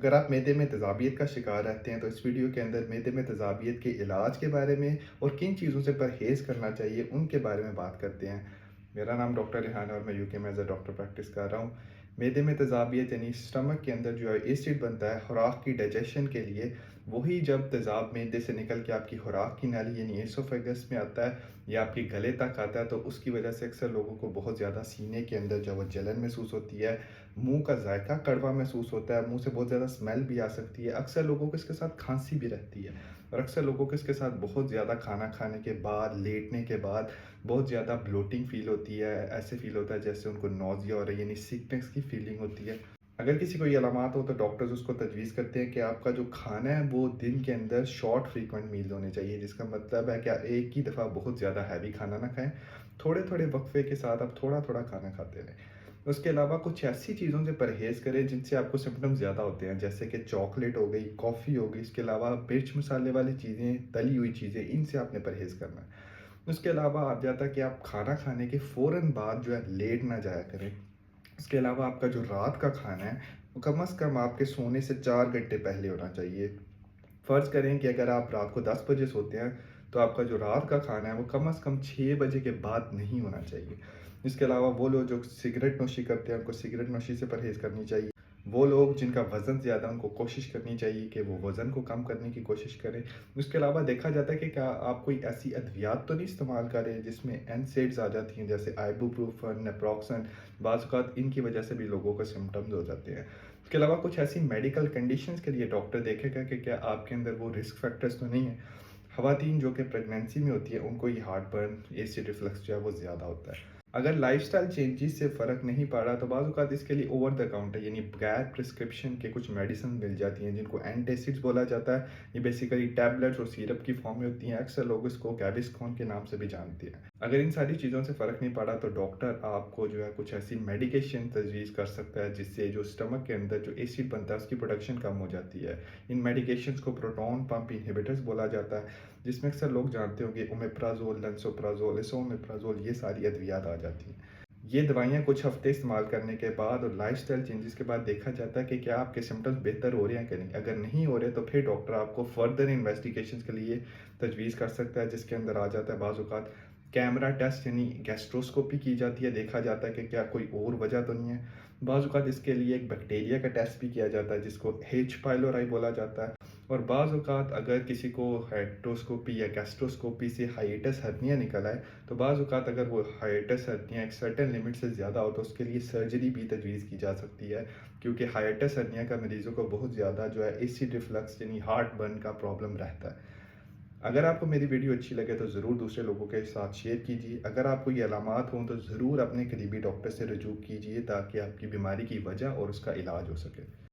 اگر آپ معدے میں تیزابیت کا شکار رہتے ہیں تو اس ویڈیو کے اندر معدے میں تیزابیت کے علاج کے بارے میں اور کن چیزوں سے پرہیز کرنا چاہیے ان کے بارے میں بات کرتے ہیں۔ میرا نام ڈاکٹر ریحان ہے اور میں یوکے میں ایز اے ڈاکٹر پریکٹس کر رہا ہوں۔ معدے میں تیزابیت یعنی اسٹمک کے اندر جو ہے ایسڈ بنتا ہے خوراک کی ڈائجیشن کے لیے، وہی جب تیزاب معدے سے نکل کے آپ کی خوراک کی نالی یعنی ایسوفیگس میں آتا ہے یا آپ کے گلے تک آتا ہے، تو اس کی وجہ سے اکثر لوگوں کو بہت زیادہ سینے کے اندر جو وہ جلن محسوس ہوتی ہے، منہ کا ذائقہ کڑوا محسوس ہوتا ہے، منہ سے بہت زیادہ اسمیل بھی آ سکتی ہے، اکثر لوگوں کو اس کے ساتھ کھانسی بھی رہتی ہے، اور اکثر لوگوں کو اس کے ساتھ بہت زیادہ کھانا کھانے کے بعد لیٹنے کے بعد بہت زیادہ بلوٹنگ فیل ہوتی ہے، ایسے فیل ہوتا ہے جیسے ان کو نوزیا ہو رہی ہے، یعنی سیکنس کی فیلنگ ہوتی ہے۔ اگر کسی کو یہ علامات ہو تو ڈاکٹرز اس کو تجویز کرتے ہیں کہ آپ کا جو کھانا ہے وہ دن کے اندر شارٹ فریکوینٹ میل ہونے چاہیے، جس کا مطلب ہے کہ آپ ایک ہی دفعہ بہت زیادہ ہیوی کھانا نہ کھائیں، تھوڑے تھوڑے وقفے کے ساتھ آپ تھوڑا تھوڑا کھانا کھاتے رہیں۔ اس کے علاوہ کچھ ایسی چیزوں سے پرہیز کریں جن سے آپ کو سمپٹم زیادہ ہوتے ہیں، جیسے کہ چاکلیٹ ہو گئی، کافی ہو گئی، اس کے علاوہ مرچ مسالے والی چیزیں، تلی ہوئی چیزیں، ان سے آپ نے پرہیز کرنا ہے۔ اس کے علاوہ آپ جاتا ہے کہ آپ کھانا کھانے کے فوراً بعد جو ہے لیٹ نہ جایا کریں۔ اس کے علاوہ آپ کا جو رات کا کھانا ہے وہ کم از کم آپ کے سونے سے 4 گھنٹے پہلے ہونا چاہیے۔ فرض کریں کہ اگر آپ رات کو 10 بجے سوتے ہیں تو آپ کا جو رات کا کھانا ہے وہ کم از کم 6 بجے کے بعد نہیں ہونا چاہیے۔ اس کے علاوہ وہ لوگ جو سگریٹ نوشی کرتے ہیں ان کو سگریٹ نوشی سے پرہیز کرنی چاہیے۔ وہ لوگ جن کا وزن زیادہ ان کو کوشش کرنی چاہیے کہ وہ وزن کو کم کرنے کی کوشش کریں۔ اس کے علاوہ دیکھا جاتا ہے کہ کیا آپ کوئی ایسی ادویات تو نہیں استعمال کر رہے جس میں NSAIDs آ جاتی ہیں، جیسے آئبوپروفن، نیپروکسن، بعض اوقات ان کی وجہ سے بھی لوگوں کو سمٹمز ہو جاتے ہیں۔ اس کے علاوہ کچھ ایسی میڈیکل کنڈیشنز کے لیے ڈاکٹر دیکھے گا کہ کیا آپ کے اندر وہ رسک فیکٹرز تو نہیں ہیں۔ خواتین جو کہ پریگنینسی میں ہوتی ہے ان کو یہ ہارٹ برن، ایسڈ ریفلکس جو ہے وہ زیادہ ہوتا ہے۔ اگر لائف سٹائل چینجز سے فرق نہیں پڑ رہا تو بعض اوقات اس کے لیے اوور دا کاؤنٹر یعنی بغیر پرسکرپشن کے کچھ میڈیسن مل جاتی ہیں جن کو اینٹی ایسڈز بولا جاتا ہے۔ یہ بیسیکلی ٹیبلٹس اور سیرپ کی فارم میں ہوتی ہیں، اکثر لوگ اس کو گیوسکون کے نام سے بھی جانتے ہیں۔ اگر ان ساری چیزوں سے فرق نہیں پڑا تو ڈاکٹر آپ کو جو ہے کچھ ایسی میڈیکیشن تجویز کر سکتا ہے جس سے جو اسٹمک کے اندر جو ایسڈ بنتا ہے اس کی پروڈکشن کم ہو جاتی ہے۔ ان میڈیکیشنز کو پروٹون پمپ انہیبیٹرز بولا جاتا ہے، جس میں اکثر لوگ جانتے ہوں گے اومیپرازول، لنسوپرازول، اسومیپرازول، یہ ساری ادویات آ جاتی ہیں۔ یہ دوائیاں کچھ ہفتے استعمال کرنے کے بعد اور لائف سٹائل چینجز کے بعد دیکھا جاتا ہے کہ کیا آپ کے سمٹمز بہتر ہو رہے ہیں کہ نہیں۔ اگر نہیں ہو رہے تو پھر ڈاکٹر آپ کو فردر انویسٹیگیشنز کے لیے تجویز کر سکتا ہے، جس کے اندر آ جاتا ہے بعض اوقات کیمرہ ٹیسٹ یعنی گیسٹروسکوپی کی جاتی ہے، دیکھا جاتا ہے کہ کیا کوئی اور وجہ تو نہیں ہے۔ بعض اوقات اس کے لیے ایک بیکٹیریا کا ٹیسٹ بھی کیا جاتا ہے جس کو H. pylori بولا جاتا ہے، اور بعض اوقات اگر کسی کو ہیٹروسکوپی یا گیسٹروسکوپی سے ہائیٹس ہرنیا نکل آئے تو بعض اوقات اگر وہ ہائیٹس ہرنیا ایک سرٹن لمٹ سے زیادہ ہو تو اس کے لیے سرجری بھی تجویز کی جا سکتی ہے، کیونکہ ہائیٹس ہرنیا کا مریضوں کو بہت زیادہ جو ہے ایسڈ ریفلکس یعنی ہارٹ برن کا پرابلم رہتا ہے۔ اگر آپ کو میری ویڈیو اچھی لگے تو ضرور دوسرے لوگوں کے ساتھ شیئر کیجیے۔ اگر آپ کو یہ علامات ہوں تو ضرور اپنے قریبی ڈاکٹر سے رجوع کیجیے تاکہ آپ کی بیماری کی وجہ اور اس کا علاج ہو سکے۔